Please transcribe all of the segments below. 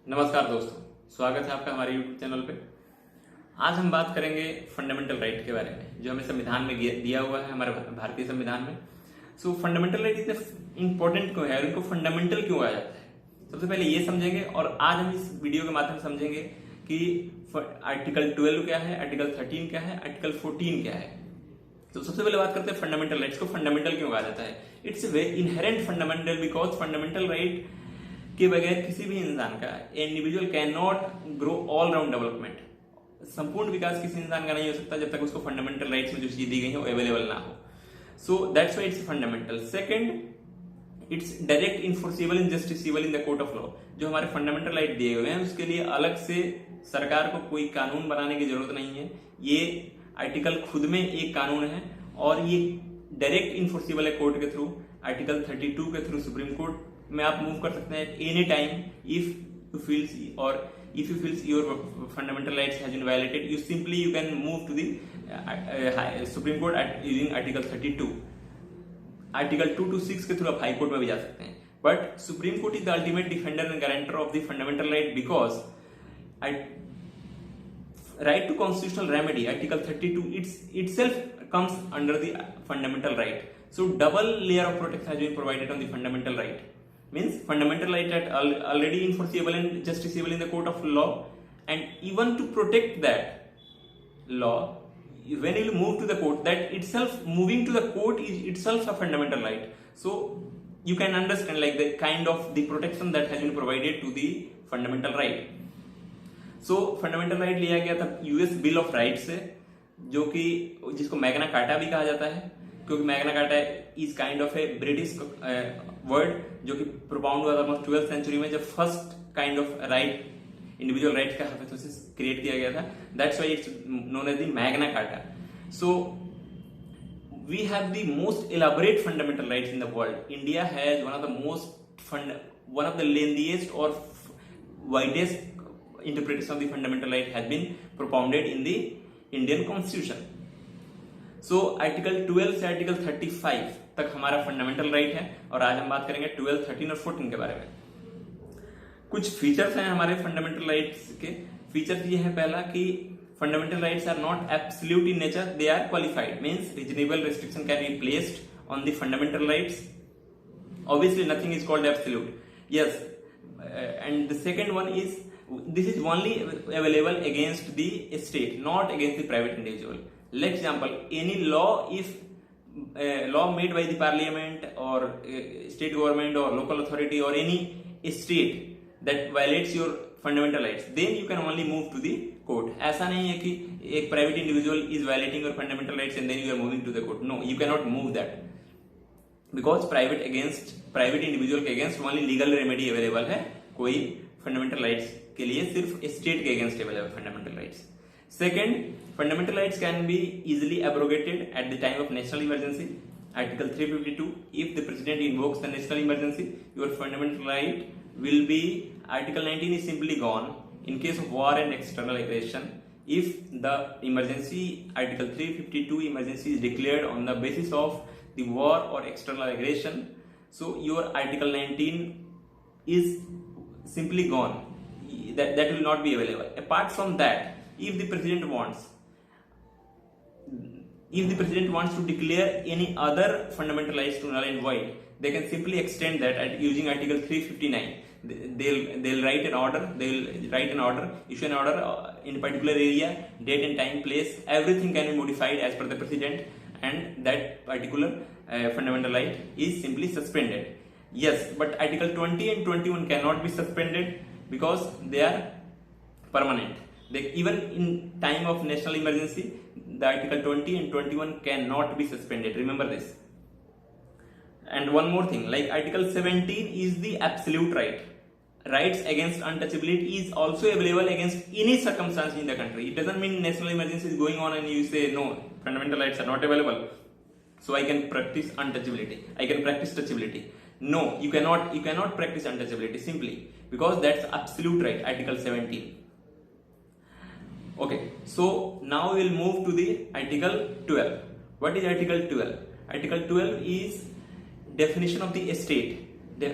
नमस्कार दोस्तों, स्वागत है आपका हमारे YouTube चैनल पे। आज हम बात करेंगे फंडामेंटल राइट के बारे में, जो हमें संविधान में दिया हुआ है, हमारे भारतीय संविधान में। सो फंडामेंटल राइट इतने इंपॉर्टेंट क्यों है और इनको फंडामेंटल क्यों आ जाता है, सबसे पहले ये समझेंगे। और आज हम इस वीडियो के माध्यम से समझेंगे कि आर्टिकल 12 क्या है, आर्टिकल 13 क्या है, आर्टिकल 14 क्या है। तो सबसे पहले बात करते हैं फंडामेंटल राइट्स को फंडामेंटल क्यों कहा जाता है। It's inherent fundamental because fundamental right के बगैर किसी भी इंसान का individual can not grow all round development. संपूर्ण विकास किसी इंसान का नहीं हो सकता जब तक उसको फंडामेंटल राइट्स में जो चीज दी गई है वो अवेलेबल ना हो। So that's why its fundamental. Second, it's direct enforceable in justiciable in the court of law. जो हमारे फंडामेंटल राइट दिए हुए हैं उसके लिए अलग से सरकार को कोई कानून बनाने की जरूरत नहीं है। ये आर्टिकल खुद में एक कानून है और ये डायरेक्ट इन्फोर्सिबल है कोर्ट के थ्रू। आर्टिकल 32 के थ्रू सुप्रीम कोर्ट में आप मूव कर सकते हैं any time if you feels your fundamental rights has been violated, you can move to the Supreme Court using article 32। Article 2 to 6 के through आप हाई कोर्ट में भी जा सकते हैं। But supreme court is the ultimate defender and guarantor of the fundamental right because right to constitutional remedy, article 32 itself comes under the fundamental right. So double layer of protection has been provided on the fundamental right. Means fundamental right are already enforceable and justiciable in the court of law, and even to protect that law, when you move to the court, that itself, moving to the court is itself a fundamental right. So you can understand like the kind of the protection that has been provided to the fundamental right. So fundamental right लिया गया था US bill of right से, जो कि जिसको Magna carta भी कहा जाता है, क्योंकि Magna carta is kind of A British word जो कि प्रोपाउंड हुआ था ऑलमोस्ट 12th सेंचुरी में, जब first kind of right individual right का हाइपोथेसिस क्रिएट किया गया था। That's why it's known as the Magna Carta. So we have the most elaborate fundamental rights in the world. India has one of the lengthiest और widest interpretation of the fundamental right has been propounded in the Indian Constitution. So article 12 से article 35 तक हमारा fundamental right है और आज हम बात करेंगे 12, 13 और 14 के बारे में। कुछ फीचर्स हैं हमारे fundamental rights के। फीचर्स ये है, पहला कि fundamental rights are not absolute in nature, they are qualified, means reasonable restriction can be placed on the fundamental rights. Obviously nothing is called absolute. Yes, and the second one is this is only available against the state, not against the private individual. Like example, any law, if law made by the parliament or state government or local authority or any state that violates your fundamental rights, then you can only move to the court. ऐसा नहीं है कि एक private individual is violating your fundamental rights and then you are moving to the court. No, you cannot move that because private individual के against only legal remedy available है। कोई fundamental rights के लिए सिर्फ स्टेट के against available fundamental rights. Second, fundamental rights can be easily abrogated at the time of national emergency. Article 352, if the president invokes the national emergency your fundamental right will be, article 19 is simply gone in case of war and external aggression. If the emergency, article 352 emergency is declared on the basis of the war or external aggression, so your article 19 is simply gone. That will not be available. Apart from that, if the president wants to declare any other fundamental rights to null and void, they can simply extend that using article 359. They'll write an order, issue an order in a particular area, date and time, place, everything can be modified as per the president, and that particular fundamental right is simply suspended. Yes, but article 20 and 21 cannot be suspended because they are permanent. Even in time of national emergency, the article 20 and 21 cannot be suspended. Remember this. And one more thing, like article 17 is the absolute right. Rights against untouchability is also available against any circumstance in the country. It doesn't mean national emergency is going on and you say no, fundamental rights are not available, so I can practice untouchability, I can practice touchability. No, you cannot practice untouchability simply because that's absolute right, article 17. Okay, so now we will move to the article 12. What is article 12? Article 12 is definition of the estate.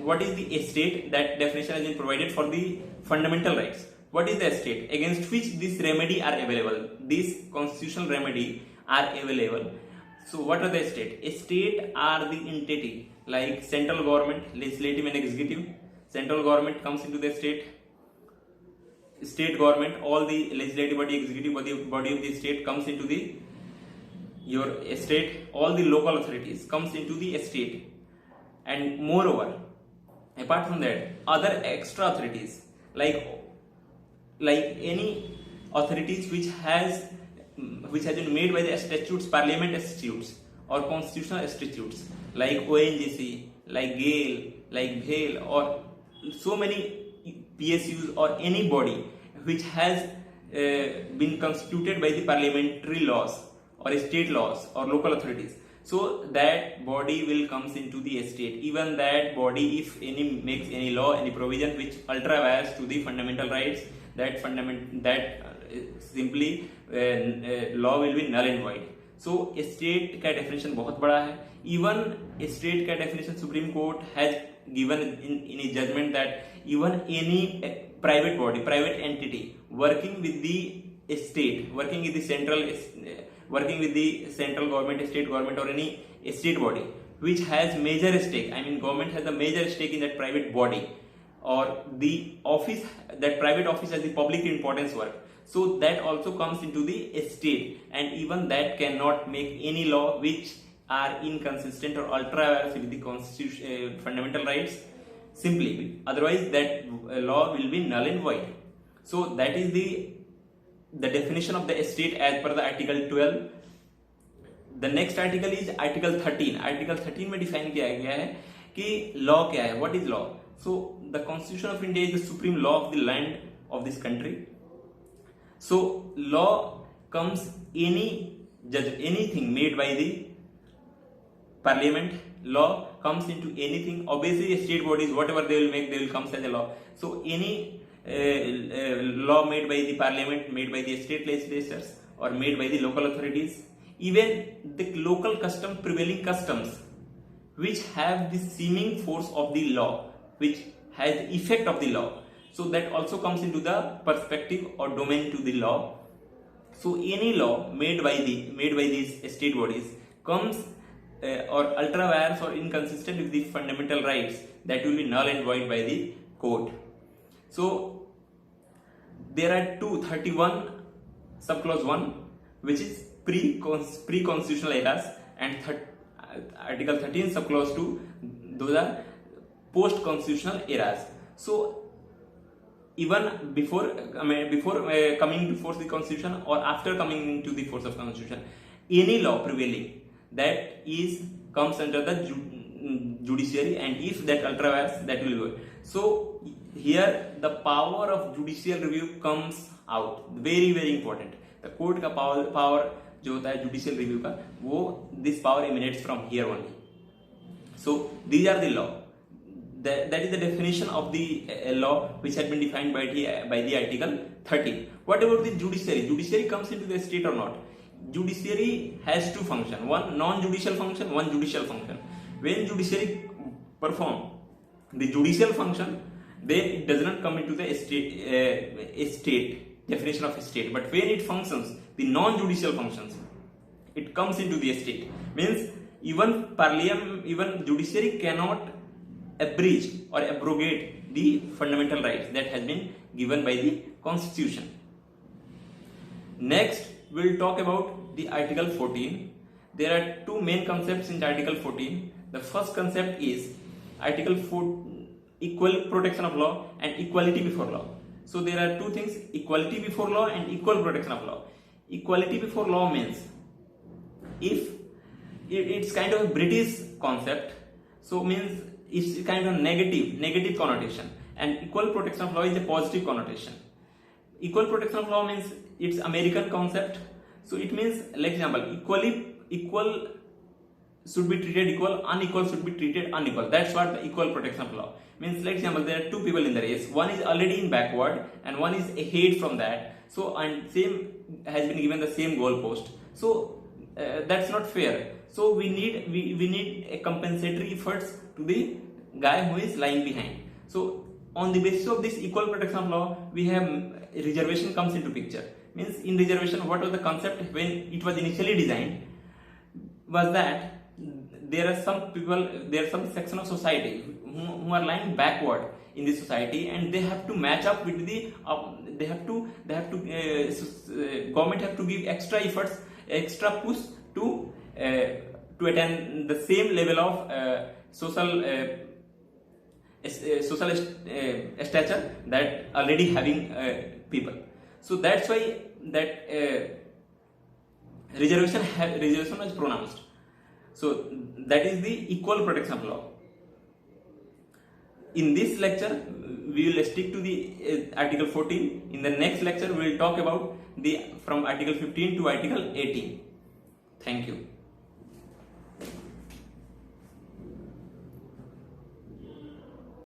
what is the estate? That definition has been provided for the fundamental rights. What is the estate against which this remedy are available? These constitutional remedy are available. So what are the estate? Estate are the entity like central government, legislative and executive. Central government comes into the state. State government, all the legislative body, executive body of the state comes into the your estate. All the local authorities comes into the estate. And moreover, apart from that, other extra authorities like any authorities which has been made by the statutes, parliament statutes or constitutional statutes like ONGC, like GAIL, like BHEL, or so many PSUs or any body which has been constituted by the parliamentary laws or state laws or local authorities. So that body will comes into the estate. Even that body, if any makes any law, any provision which ultraviates to the fundamental rights, that simply law will be null and void. So state का definition बहुत बड़ा है. Even state का definition Supreme Court has given in a judgment that even any private body, private entity working with the state, working with the central government, state government, or any state body which has major stake, I mean government has a major stake in that private body, or the office, that private office has the public importance work, so that also comes into the state, and even that cannot make any law which are inconsistent or ultra with the constitution, fundamental rights, simply, otherwise that law will be null and void. So that is the definition of the state as per the article 12. The next article is article 13. Article 13 में define किया गया है कि law क्या है, what is law. So the Constitution of India is the supreme law of the land of this country. So law comes anything made by the parliament. Law comes into anything. Obviously state bodies, whatever they will make, they will come as a law. So any law made by the parliament, made by the state legislatures, or made by the local authorities, even the local custom, prevailing customs which have the seeming force of the law, which has effect of the law, so that also comes into the perspective or domain to the law. So any law made by these state bodies comes or ultraviates or inconsistent with the fundamental rights, that will be null and void by the court. So there are 231 subclause 1 which is pre-constitutional eras, and article 13 subclause 2, those are post-constitutional eras. So even before coming to force the constitution or after coming into the force of constitution, any law prevailing that comes under the judiciary, and if that ultraviates, that will go. So here the power of judicial review comes out, very very important. The court का power जो होता है judicial review का, वो this power emanates from here only. So these are the law. That is the definition of the law which had been defined by the article 13. What about the judiciary? Judiciary comes into the state or not? Judiciary has two functions, one non-judicial function, one judicial function. When judiciary perform the judicial function, then it does not come into the state definition of state, but when it functions the non-judicial functions, it comes into the state. Means even judiciary cannot abridge or abrogate the fundamental rights that has been given by the constitution. Next we'll talk about the article 14. There are two main concepts in article 14. The first concept is article 4, equal protection of law and equality before law. So there are two things, equality before law and equal protection of law. Equality before law means, if it's kind of a British concept, so means it's kind of negative connotation, and equal protection of law is a positive connotation. Equal protection of law means it's American concept, so it means, like example, equal should be treated equal, unequal should be treated unequal. That's what the equal protection of law means. Like example, there are two people in the race, one is already in backward and one is ahead from that, so and same has been given the same goal post, so that's not fair. So we need a compensatory efforts to the guy who is lying behind. So on the basis of this equal protection law, we have reservation comes into picture. Means in reservation, what was the concept when it was initially designed was that there are some people, there are some section of society who are lying backward in the society, and they have to match up with the government have to give extra efforts, extra push to attain the same level of social stature that already having people. So that's why that reservation was pronounced. So that is the equal protection law. In this lecture, we will stick to the Article 14. In the next lecture, we will talk about the from Article 15 to Article 18. Thank you.